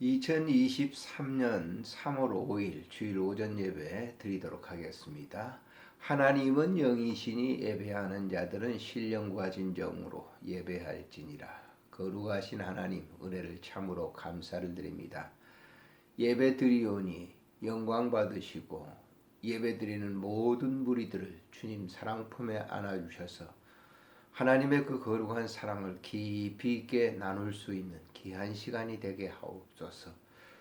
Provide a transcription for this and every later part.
2023년 3월 5일 주일 오전 예배 드리도록 하겠습니다. 하나님은 영이시니 예배하는 자들은 신령과 진정으로 예배할지니라. 거룩하신 하나님 은혜를 참으로 감사를 드립니다. 예배 드리오니 영광 받으시고 예배 드리는 모든 무리들을 주님 사랑 품에 안아주셔서 하나님의 그 거룩한 사랑을 깊이 있게 나눌 수 있는 귀한 시간이 되게 하옵소서.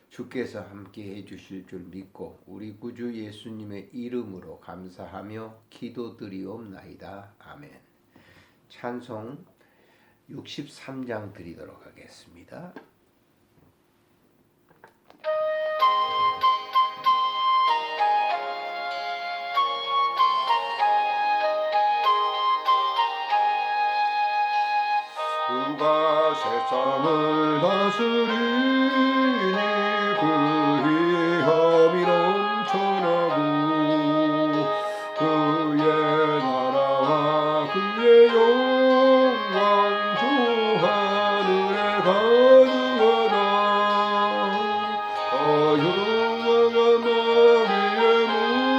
주께서 함께 해주실 줄 믿고 우리 구주 예수님의 이름으로 감사하며 기도드리옵나이다. 아멘. 찬송 63장 드리도록 하겠습니다. 그가 세상을 다스리니 그의 힘이 넘쳐나고 그의 나라와 그의 영광 주 하늘에 가득하다. 허영과 마귀의 무리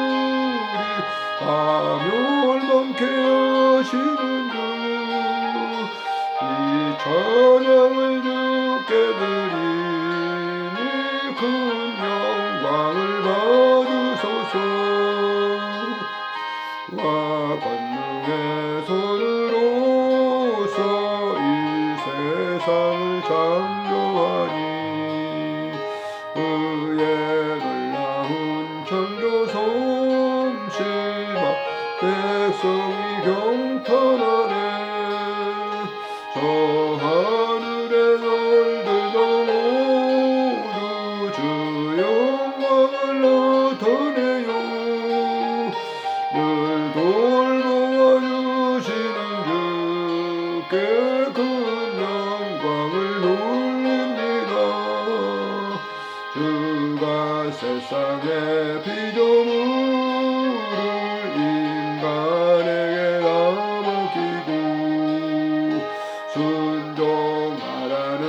파멸 많게 하시는 찬양을 주께 드리니 큰 영광을 받으소서. 와 권능의 손으로서 이 세상을 창조하니 그의 놀라운 창조 솜씨와 백성이 경탄하네. 저 하늘의 별들도 모두 주 영광을 나타내요. 늘 돌보아 주시는 주께 큰 영광을 돌립니다. 주가 세상의 피조물을 인간에게 맡기고 순종하라는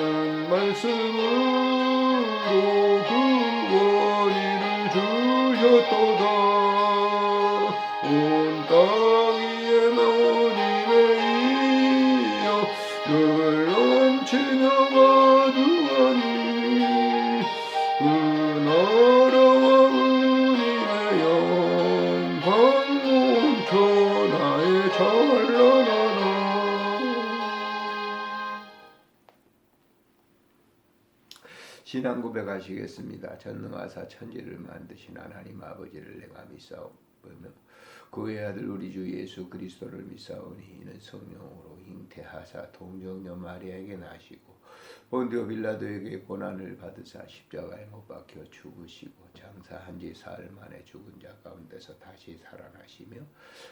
말씀으로 구원을 주셨도다. 온 땅 위에 하나님의 이여 늘 넘치며 가득하니 그 나라와 은혜의 영광 온 천하에 찬란하나. 신앙 고백하시겠습니다. 전능하사 천지를 만드신 하나님 아버지를 내가 믿사오며 그 외 아들 우리 주 예수 그리스도를 믿사오니 이는 성령으로 잉태하사 동정녀 마리아에게 나시고 본디오 빌라도에게 고난을 받으사 십자가에 못 박혀 죽으시고 장사한 지 사흘 만에 죽은 자 가운데서 다시 살아나시며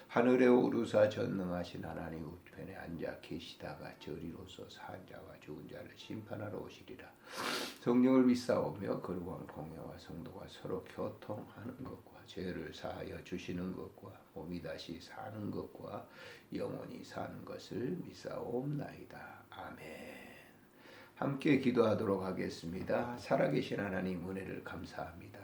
하늘에 오르사 전능하신 하나님 우편에 앉아 계시다가 저리로서 산 자와 죽은 자를 심판하러 오시리라. 성령을 믿사오며 거룩한 공회와 성도가 서로 교통하는 것과 죄를 사하여 주시는 것과 몸이 다시 사는 것과 영원히 사는 것을 믿사옵나이다. 아멘. 함께 기도하도록 하겠습니다. 살아계신 하나님 은혜를 감사합니다.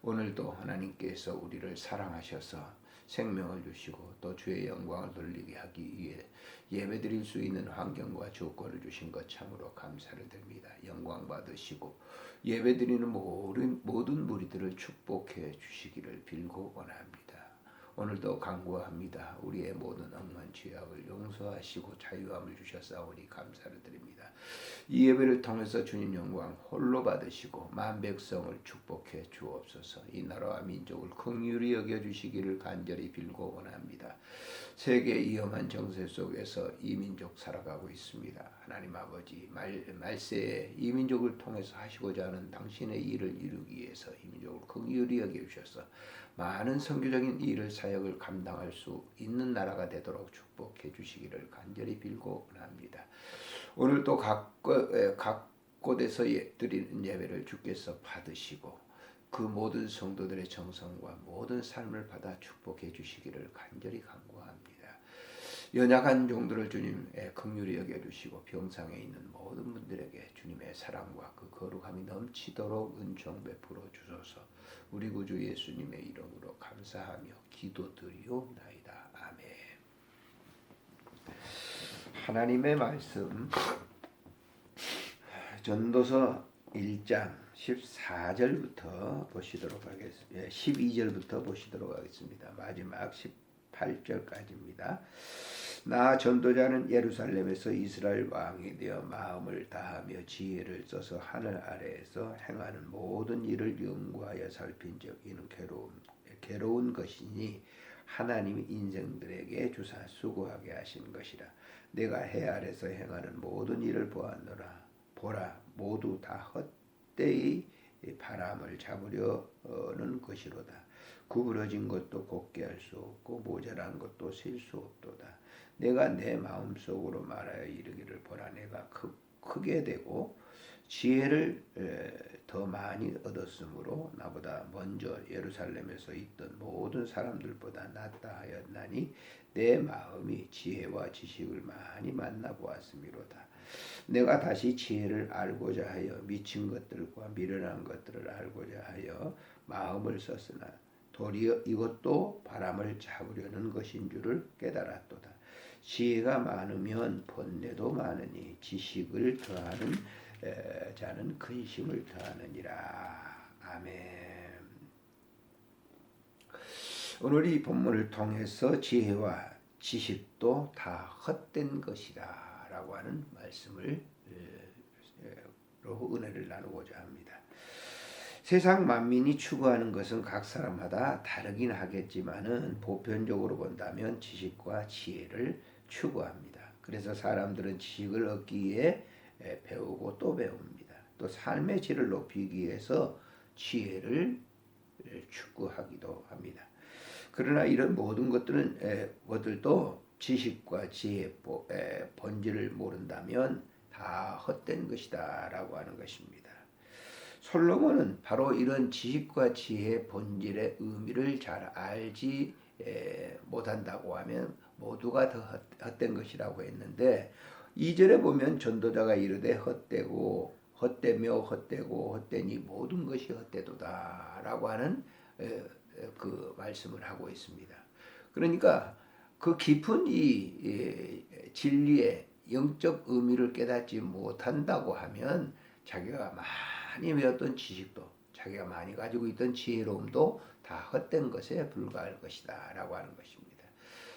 오늘도 하나님께서 우리를 사랑하셔서 생명을 주시고 또 주의 영광을 돌리게 하기 위해 예배드릴 수 있는 환경과 조건을 주신 것 참으로 감사를 드립니다. 영광 받으시고 예배드리는 모든 무리들을 축복해 주시기를 빌고 원합니다. 오늘도 간구합니다. 우리의 모든 억만 죄악을 용서하시고 자유함을 주셨사오니 감사를 드립니다. 이 예배를 통해서 주님 영광 홀로 받으시고 만백성을 축복해 주옵소서. 이 나라와 민족을 긍휼히 여겨주시기를 간절히 빌고 원합니다. 세계 위험한 정세 속에서 이 민족 살아가고 있습니다. 하나님 아버지 말세에 이 민족을 통해서 하시고자 하는 당신의 일을 이루기 위해서 이 민족을 긍휼히 여겨주셔서 많은 선교적인 일을 사역을 감당할 수 있는 나라가 되도록 축복해 주시기를 간절히 빌고 원합니다. 오늘 또 각 곳에서 드리는 예배를 주께서 받으시고 그 모든 성도들의 정성과 모든 삶을 받아 축복해 주시기를 간절히 간구합니다. 연약한 종들을 주님 긍휼히 여겨주시고 병상에 있는 모든 분들에게 주님의 사랑과 그 거룩함이 넘치도록 은총 베풀어 주소서. 우리 구주 예수님의 이름으로 감사하며 기도드리옵나이다. 아멘. 하나님의 말씀 전도서 1장 14절부터 보시도록 하겠습니다. 12절부터 보시도록 하겠습니다. 마지막 18절까지입니다. 나 전도자는 예루살렘에서 이스라엘 왕이 되어 마음을 다하며 지혜를 써서 하늘 아래에서 행하는 모든 일을 연구하여 살핀 적 이는 괴로운 것이니 하나님이 인생들에게 주사 수고하게 하신 것이라. 내가 해 아래서 행하는 모든 일을 보았노라. 보라, 모두 다 헛되이 바람을 잡으려는 것이로다. 구부러진 것도 곱게 할 수 없고 모자란 것도 셀 수 없도다. 내가 내 마음속으로 말하여 이르기를 보라, 내가 크게 되고 지혜를 더 많이 얻었으므로 나보다 먼저 예루살렘에서 있던 모든 사람들보다 낫다 하였나니 내 마음이 지혜와 지식을 많이 만나보았음이로다. 내가 다시 지혜를 알고자 하여 미친 것들과 미련한 것들을 알고자 하여 마음을 썼으나 도리어 이것도 바람을 잡으려는 것인 줄을 깨달았도다. 지혜가 많으면 번뇌도 많으니 지식을 더하는 자는 근심을 더하느니라. 아멘. 오늘 이 본문을 통해서 지혜와 지식도 다 헛된 것이다 라고 하는 말씀을 은혜를 나누고자 합니다. 세상 만민이 추구하는 것은 각 사람마다 다르긴 하겠지만은 보편적으로 본다면 지식과 지혜를 추구합니다. 그래서 사람들은 지식을 얻기 위해 배우고 또 배웁니다. 또 삶의 질을 높이기 위해서 지혜를 추구하기도 합니다. 그러나 이런 모든 것들도 지식과 지혜의 본질을 모른다면 다 헛된 것이다 라고 하는 것입니다. 솔로몬은 바로 이런 지식과 지혜의 본질의 의미를 잘 알지 못한다고 하면 모두가 더 헛된 것이라고 했는데 2절에 보면 전도자가 이르되 헛되며 헛되고 헛되니 모든 것이 헛되도다 라고 하는 그 말씀을 하고 있습니다. 그러니까 그 깊은 이 진리의 영적 의미를 깨닫지 못한다고 하면 자기가 많이 배웠던 지식도 자기가 많이 가지고 있던 지혜로움도 다 헛된 것에 불과할 것이다 라고 하는 것입니다.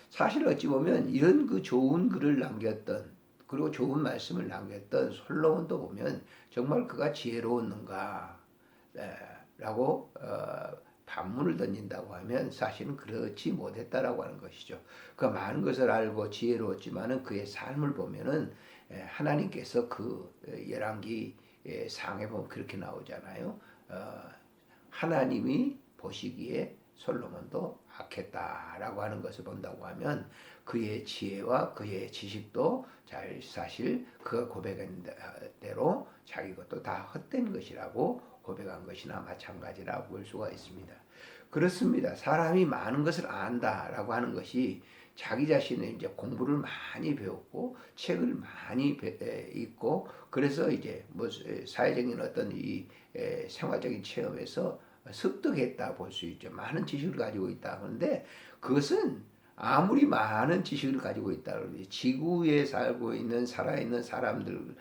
사실 어찌 보면 이런 그 좋은 글을 남겼던 그리고 좋은 말씀을 남겼던 솔로몬도 보면 정말 그가 지혜로웠는가 라고 반문을 던진다고 하면 사실은 그렇지 못했다라고 하는 것이죠. 그 많은 것을 알고 지혜로웠지만은 그의 삶을 보면은 하나님께서 그 열왕기 상에 보면 그렇게 나오잖아요. 하나님이 보시기에 솔로몬도 악했다라고 하는 것을 본다고 하면 그의 지혜와 그의 지식도 사실 그가 고백한 대로 자기 것도 다 헛된 것이라고 고백한 것이나 마찬가지라고 볼 수가 있습니다. 그렇습니다. 사람이 많은 것을 안다라고 하는 것이 자기 자신의 이제 공부를 많이 배웠고 책을 많이 읽고 그래서 이제 뭐 사회적인 어떤 이 생활적인 체험에서 습득했다 볼 수 있죠. 많은 지식을 가지고 있다. 그런데 그것은 아무리 많은 지식을 가지고 있다 그러지 지구에 살고 있는 살아있는 사람들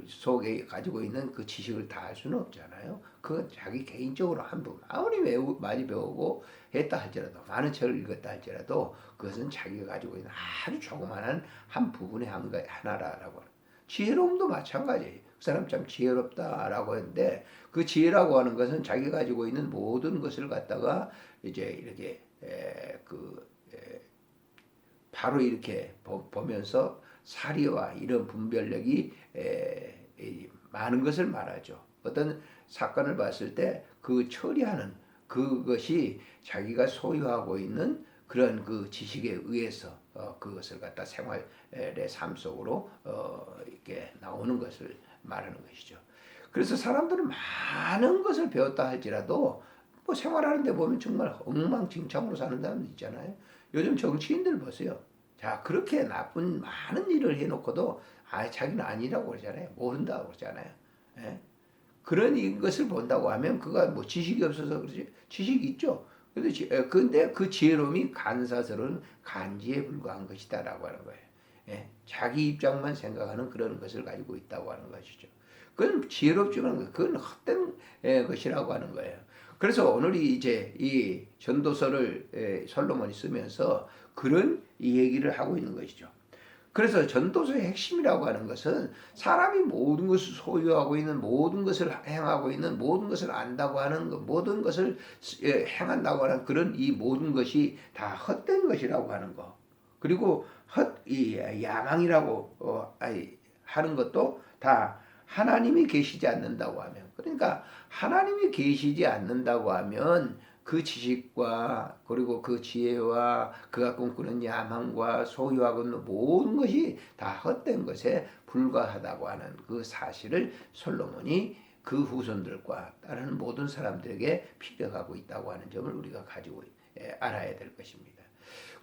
속에 가지고 있는 그 지식을 다 할 수는 없잖아요. 그건 자기 개인적으로 한 부분 아무리 많이 배우고 했다 할지라도 많은 책을 읽었다 할지라도 그것은 자기가 가지고 있는 아주 조그마한 한 부분의 하나라고 하는 지혜로움도 마찬가지예요. 그 사람 참 지혜롭다라고 했는데 그 지혜라고 하는 것은 자기가 가지고 있는 모든 것을 갖다가 이제 이렇게 바로 이렇게 보면서 사리와 이런 분별력이 많은 것을 말하죠. 어떤 사건을 봤을 때 그 처리하는 그것이 자기가 소유하고 있는 그런 그 지식에 의해서 그것을 갖다 생활의 삶 속으로 이렇게 나오는 것을 말하는 것이죠. 그래서 사람들은 많은 것을 배웠다 할지라도 뭐 생활하는데 보면 정말 엉망진창으로 사는 사람들 있잖아요. 요즘 정치인들 보세요. 자, 그렇게 나쁜 많은 일을 해놓고도 자기는 아니라고 그러잖아요. 모른다고 그러잖아요. 예? 그런 것을 본다고 하면 그가 뭐 지식이 없어서 그러지. 지식이 있죠. 근데 그 지혜로움이 간사스러운 간지에 불과한 것이다라고 하는 거예요. 예? 자기 입장만 생각하는 그런 것을 가지고 있다고 하는 것이죠. 그건 지혜롭지만 그건 헛된 것이라고 하는 거예요. 그래서 오늘 이제 이 전도서를 솔로몬이 쓰면서 그런 이 얘기를 하고 있는 것이죠. 그래서 전도서의 핵심이라고 하는 것은 사람이 모든 것을 소유하고 있는, 모든 것을 행하고 있는, 모든 것을 안다고 하는 것, 모든 것을 행한다고 하는 그런 이 모든 것이 다 헛된 것이라고 하는 거. 그리고 이 야망이라고 하는 것도 다 하나님이 계시지 않는다고 하면, 그러니까 하나님이 계시지 않는다고 하면 그 지식과 그리고 그 지혜와 그가 꿈꾸는 야망과 소유하고 있는 모든 것이 다 헛된 것에 불과하다고 하는 그 사실을 솔로몬이 그 후손들과 따르는 모든 사람들에게 피력하고 있다고 하는 점을 우리가 가지고 알아야 될 것입니다.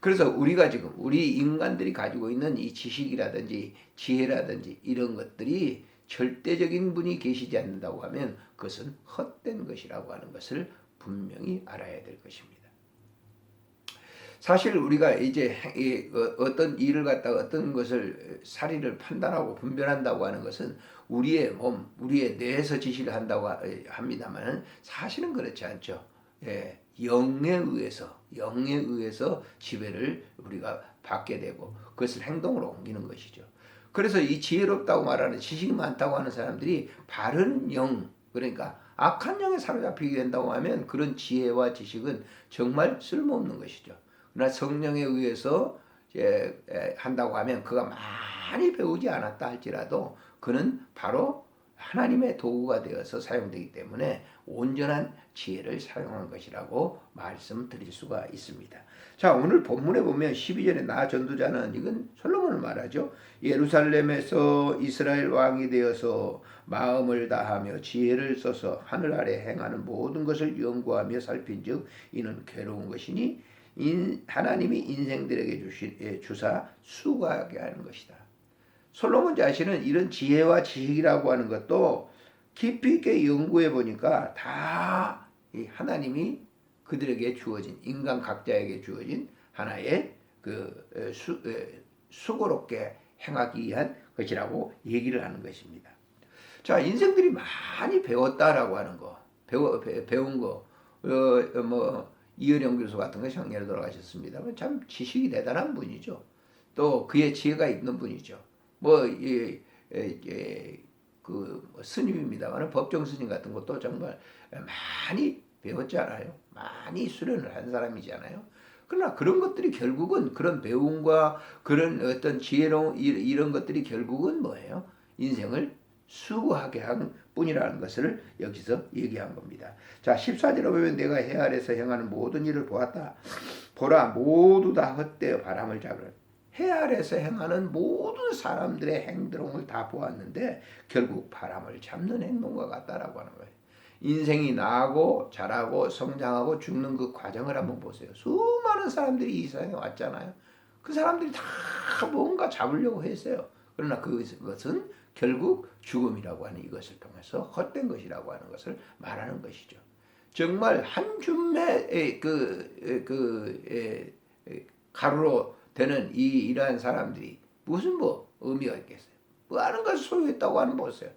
그래서 우리가 지금 우리 인간들이 가지고 있는 이 지식이라든지 지혜라든지 이런 것들이 절대적인 분이 계시지 않는다고 하면 그것은 헛된 것이라고 하는 것을 분명히 알아야 될 것입니다. 사실 우리가 이제 어떤 일을 갖다가 어떤 것을 사리를 판단하고 분별한다고 하는 것은 우리의 몸, 우리의 뇌에서 지시를 한다고 합니다만 사실은 그렇지 않죠. 영에 의해서 지배를 우리가 받게 되고 그것을 행동으로 옮기는 것이죠. 그래서 이 지혜롭다고 말하는 지식이 많다고 하는 사람들이 바른 영, 그러니까 악한 영에 사로잡히게 된다고 하면 그런 지혜와 지식은 정말 쓸모없는 것이죠. 그러나 성령에 의해서 한다고 하면 그가 많이 배우지 않았다 할지라도 그는 바로 하나님의 도구가 되어서 사용되기 때문에 온전한 지혜를 사용한 것이라고 말씀드릴 수가 있습니다. 자, 오늘 본문에 보면 12절에 나 전도자는, 이건 솔로몬을 말하죠. 예루살렘에서 이스라엘 왕이 되어서 마음을 다하며 지혜를 써서 하늘 아래 행하는 모든 것을 연구하며 살핀즉 이는 괴로운 것이니 하나님이 인생들에게 주사 수고하게 하는 것이다. 솔로몬 자신은 이런 지혜와 지식이라고 하는 것도 깊이 있게 연구해 보니까 다 하나님이 그들에게 주어진, 인간 각자에게 주어진 하나의 수고롭게 행하기 위한 것이라고 얘기를 하는 것입니다. 자, 인생들이 많이 배웠다라고 하는 거, 배운 거, 이은영 교수 같은 거 작년에 돌아가셨습니다만 참 지식이 대단한 분이죠. 또 그의 지혜가 있는 분이죠. 스님입니다만 법정 스님 같은 것도 정말 많이 배웠잖아요. 많이 수련을 한 사람이잖아요. 그러나 그런 것들이 결국은 그런 배움과 그런 어떤 지혜로운 이런 것들이 결국은 뭐예요? 인생을 수고하게 한 뿐이라는 것을 여기서 얘기한 겁니다. 자, 14절에 보면 내가 해 아래에서 행하는 모든 일을 보았다. 보라, 모두 다 헛되어 바람을 잡으라. 해 아래에서 행하는 모든 사람들의 행동을 다 보았는데 결국 바람을 잡는 행동과 같다라고 하는 거예요. 인생이 나고 자라고 성장하고 죽는 그 과정을 한번 보세요. 수많은 사람들이 이 세상에 왔잖아요. 그 사람들이 다 뭔가 잡으려고 했어요. 그러나 그것은 결국 죽음이라고 하는 이것을 통해서 헛된 것이라고 하는 것을 말하는 것이죠. 정말 한 줌의 가루로 되는 이러한 사람들이 무슨 의미가 있겠어요? 많은 것을 소유했다고 하는 보세요.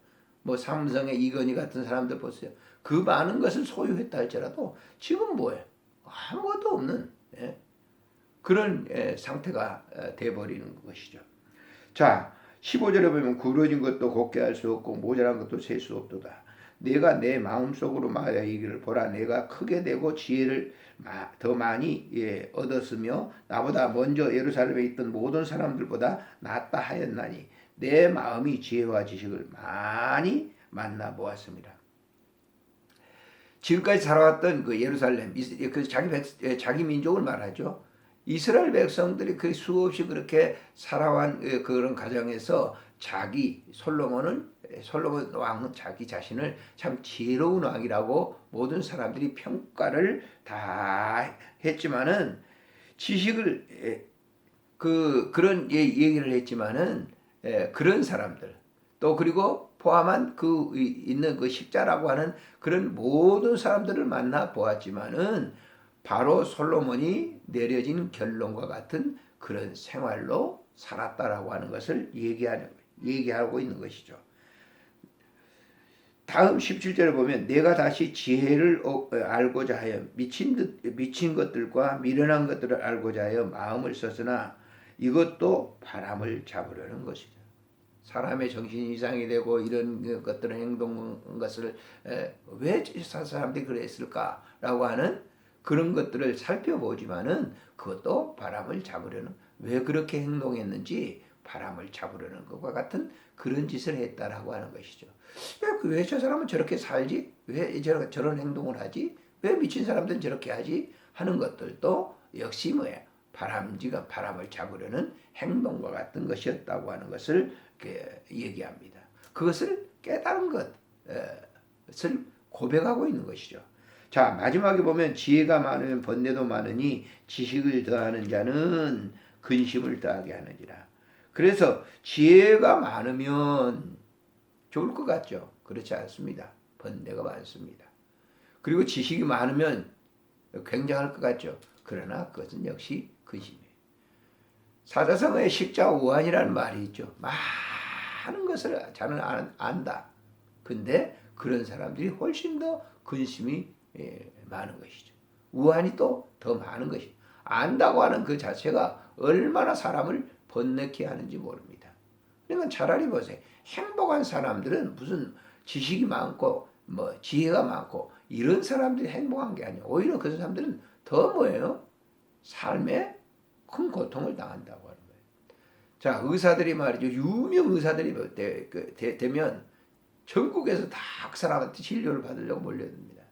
삼성의 이건희 같은 사람들 보세요. 그 많은 것을 소유했다 할지라도 지금 뭐예요? 아무것도 없는 그런 상태가 돼버리는 것이죠. 자, 15절에 보면 구부러진 것도 곱게 할 수 없고 모자란 것도 셀 수 없도다. 내가 내 마음속으로 말하기를 보라, 내가 크게 되고 지혜를 더 많이 얻었으며 나보다 먼저 예루살렘에 있던 모든 사람들보다 낫다 하였나니 내 마음이 지혜와 지식을 많이 만나 보았습니다. 지금까지 살아왔던 그 예루살렘, 자기 민족을 말하죠. 이스라엘 백성들이 그 수없이 그렇게 살아온 그런 가정에서 솔로몬 왕은 자기 자신을 참 지혜로운 왕이라고 모든 사람들이 평가를 다 했지만은 지식을 그런 얘기를 했지만은 그런 사람들 또 그리고 포함한 있는 그 십자라고 하는 그런 모든 사람들을 만나 보았지만은 바로 솔로몬이 내려진 결론과 같은 그런 생활로 살았다라고 하는 것을 얘기하고 있는 것이죠. 다음 17절을 보면 내가 다시 지혜를 알고자 하여 미친 것들과 미련한 것들을 알고자 하여 마음을 썼으나 이것도 바람을 잡으려는 것이죠. 사람의 정신 이상이 되고 이런 것들은 행동 것을 왜 사람들이 그랬을까라고 하는 그런 것들을 살펴보지만은 그것도 바람을 잡으려는 왜 그렇게 행동했는지 바람을 잡으려는 것과 같은 그런 짓을 했다라고 하는 것이죠. 왜 저 사람은 저렇게 살지? 왜 저런 행동을 하지? 왜 미친 사람들은 저렇게 하지? 하는 것들도 역시 뭐예요? 바람을 잡으려는 행동과 같은 것이었다고 하는 것을 얘기합니다. 그것을 깨달은 것을 고백하고 있는 것이죠. 자, 마지막에 보면 지혜가 많으면 번뇌도 많으니 지식을 더하는 자는 근심을 더하게 하느니라. 그래서 지혜가 많으면 좋을 것 같죠. 그렇지 않습니다. 번뇌가 많습니다. 그리고 지식이 많으면 굉장할 것 같죠. 그러나 그것은 역시 근심이에요. 사자성어에 식자우환이라는 말이 있죠. 많은 것을 자는 안다. 근데 그런 사람들이 훨씬 더 근심이 많은 것이죠. 우환이 또 더 많은 것이죠. 안다고 하는 그 자체가 얼마나 사람을 번뇌케 하는지 모릅니다. 그러니까 차라리 보세요. 행복한 사람들은 무슨 지식이 많고 뭐 지혜가 많고 이런 사람들이 행복한 게 아니에요. 오히려 그 사람들은 더 뭐예요? 삶에 큰 고통을 당한다고 하는 거예요. 자, 의사들이 말이죠. 유명 의사들이 되면 전국에서 다 그 사람한테 진료를 받으려고 몰려듭니다.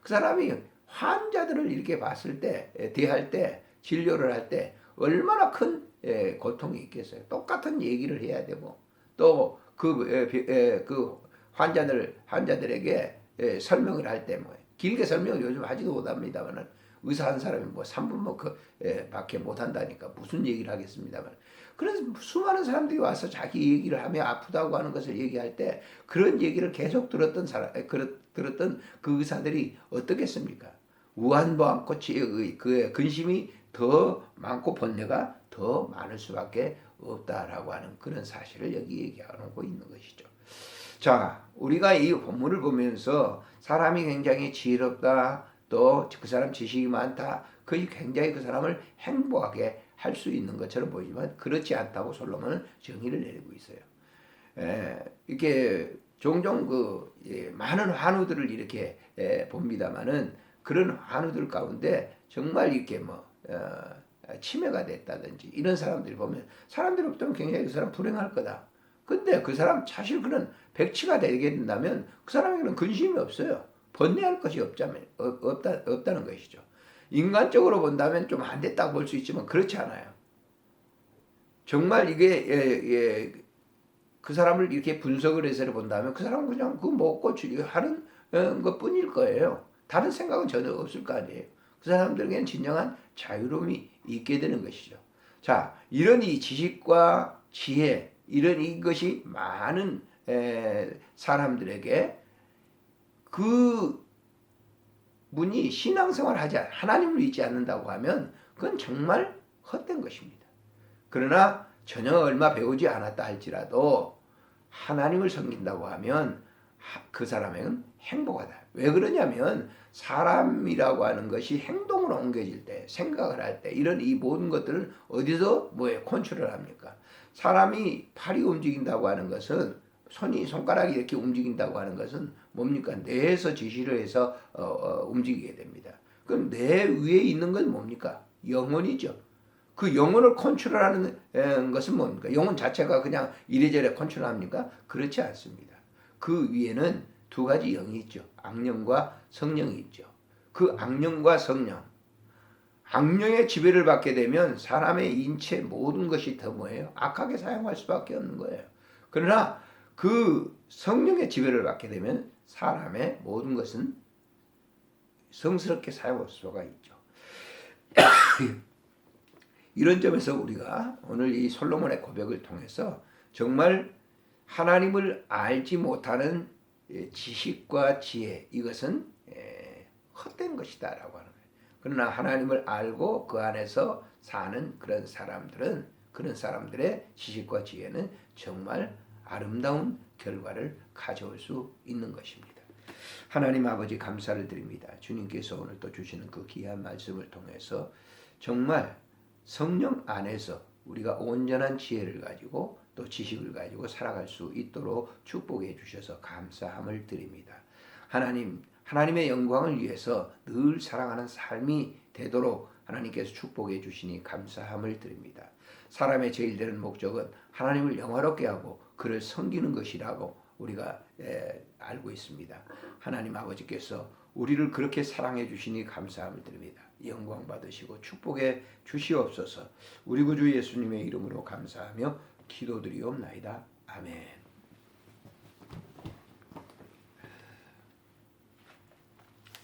그 사람이 환자들을 이렇게 봤을 때, 대할 때, 진료를 할 때 얼마나 큰 고통이 있겠어요. 똑같은 얘기를 해야 되고 또 그 환자들에게 설명을 할 때 뭐 길게 설명을 요즘 하지도 못합니다만은 의사 한 사람이 뭐 3분 밖에 못 한다니까 무슨 얘기를 하겠습니다만. 그래서 수많은 사람들이 와서 자기 얘기를 하며 아프다고 하는 것을 얘기할 때 그런 얘기를 계속 들었던 그 의사들이 어떻겠습니까? 우환도 않고 그 근심이 더 많고 번뇌가 더 많을 수밖에 없다라고 하는 그런 사실을 여기 얘기하고 있는 것이죠. 자, 우리가 이 본문을 보면서 사람이 굉장히 지혜롭다, 또 그 사람 지식이 많다, 그게 굉장히 그 사람을 행복하게 할 수 있는 것처럼 보이지만 그렇지 않다고 솔로몬은 정의를 내리고 있어요. 이렇게 종종 많은 환우들을 이렇게 봅니다만은 그런 환우들 가운데 정말 이렇게 치매가 됐다든지 이런 사람들이 보면 사람들이 없다면 굉장히 그 사람 불행할 거다. 근데 그 사람 사실 그런 백치가 되게 된다면 그 사람에게는 근심이 없어요. 번뇌할 것이 없다는 것이죠. 인간적으로 본다면 좀 안 됐다고 볼 수 있지만 그렇지 않아요. 정말 이게 그 사람을 이렇게 분석을 해서 본다면 그 사람은 그냥 그거 먹고 하는 것뿐일 거예요. 다른 생각은 전혀 없을 거 아니에요. 그 사람들에게는 진정한 자유로움이 있게 되는 것이죠. 자, 이런 이 지식과 지혜, 이런 이것이 많은 사람들에게 그 분이 신앙생활을 하지 하나님을 믿지 않는다고 하면 그건 정말 헛된 것입니다. 그러나 전혀 얼마 배우지 않았다 할지라도 하나님을 섬긴다고 하면 그 사람에게는 행복하다. 왜 그러냐면 사람이라고 하는 것이 행동으로 옮겨질 때, 생각을 할 때 이런 이 모든 것들은 어디서 컨트롤 합니까? 사람이 팔이 움직인다고 하는 것은 손가락이 이렇게 움직인다고 하는 것은 뭡니까? 뇌에서 지시를 해서 움직이게 됩니다. 그럼 뇌 위에 있는 건 뭡니까? 영혼이죠. 그 영혼을 컨트롤하는 것은 뭡니까? 영혼 자체가 그냥 이래저래 컨트롤합니까? 그렇지 않습니다. 그 위에는 두 가지 영이 있죠. 악령과 성령이 있죠. 그 악령과 성령, 악령의 지배를 받게 되면 사람의 인체 모든 것이 더 뭐예요? 악하게 사용할 수밖에 없는 거예요. 그러나 그 성령의 지배를 받게 되면 사람의 모든 것은 성스럽게 사용할 수가 있죠. 이런 점에서 우리가 오늘 이 솔로몬의 고백을 통해서 정말 하나님을 알지 못하는 지식과 지혜, 이것은 헛된 것이다라고 하는 거예요. 그러나 하나님을 알고 그 안에서 사는 그런 사람들의 지식과 지혜는 정말 아름다운 결과를 가져올 수 있는 것입니다. 하나님 아버지 감사를 드립니다. 주님께서 오늘 또 주시는 그 귀한 말씀을 통해서 정말 성령 안에서 우리가 온전한 지혜를 가지고 또 지식을 가지고 살아갈 수 있도록 축복해 주셔서 감사함을 드립니다. 하나님의 영광을 위해서 늘 사랑하는 삶이 되도록 하나님께서 축복해 주시니 감사함을 드립니다. 사람의 제일 되는 목적은 하나님을 영화롭게 하고 그를 섬기는 것이라고 우리가 알고 있습니다. 하나님 아버지께서 우리를 그렇게 사랑해 주시니 감사함을 드립니다. 영광 받으시고 축복해 주시옵소서. 우리 구주 예수님의 이름으로 감사하며 기도드리옵나이다. 아멘.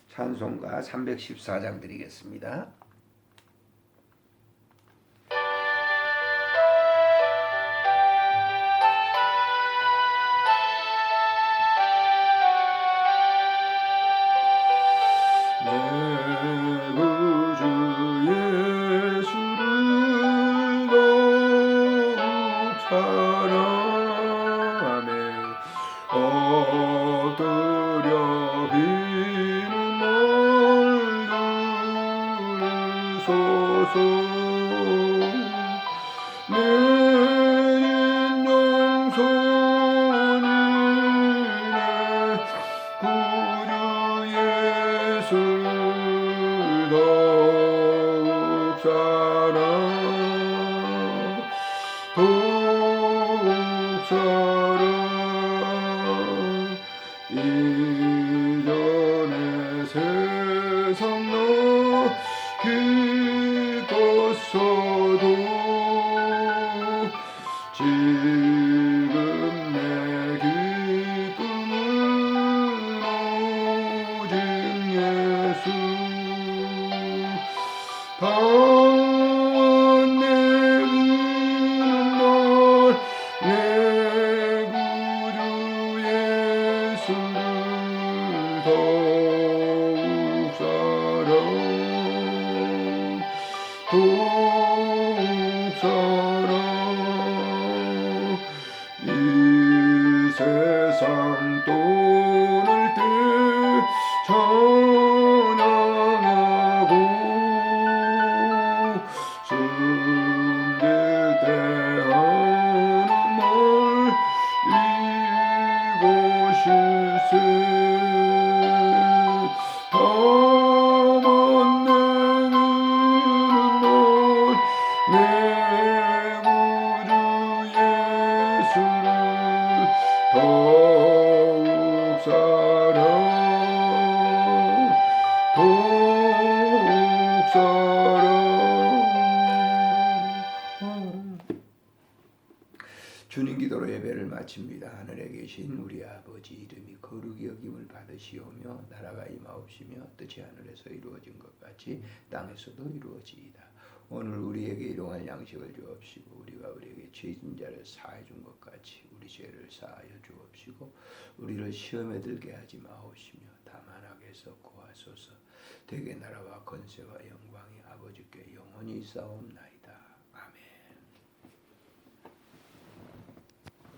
찬송가 314장 드리겠습니다. 이전의 세상 깊었어도 지금 내 기쁨은 오직 예수 내 구주 예수를 더욱 사랑 이 세상 떠날 때 찬양하고 숨길 때 하는 말 이것일세 내 구주 예수를 더욱 사랑 주님 기도로 예배를 마칩니다. 하늘에 계신 우리 아버지 이름이 거룩히 여김을 받으시오며 나라가 임하옵시며 뜻이 하늘에서 이루어진 것 같이 땅에서도 이루어지이다. 오늘 우리에게 일용할 양식을 주옵시고 우리가 우리에게 죄진 자를 사해 준 것 같이 우리 죄를 사하여 주옵시고 우리를 시험에 들게 하지 마옵시며 다만 악에서 구하소서. 대개 나라와 권세와 영광이 아버지께 영원히 있사옵나이다.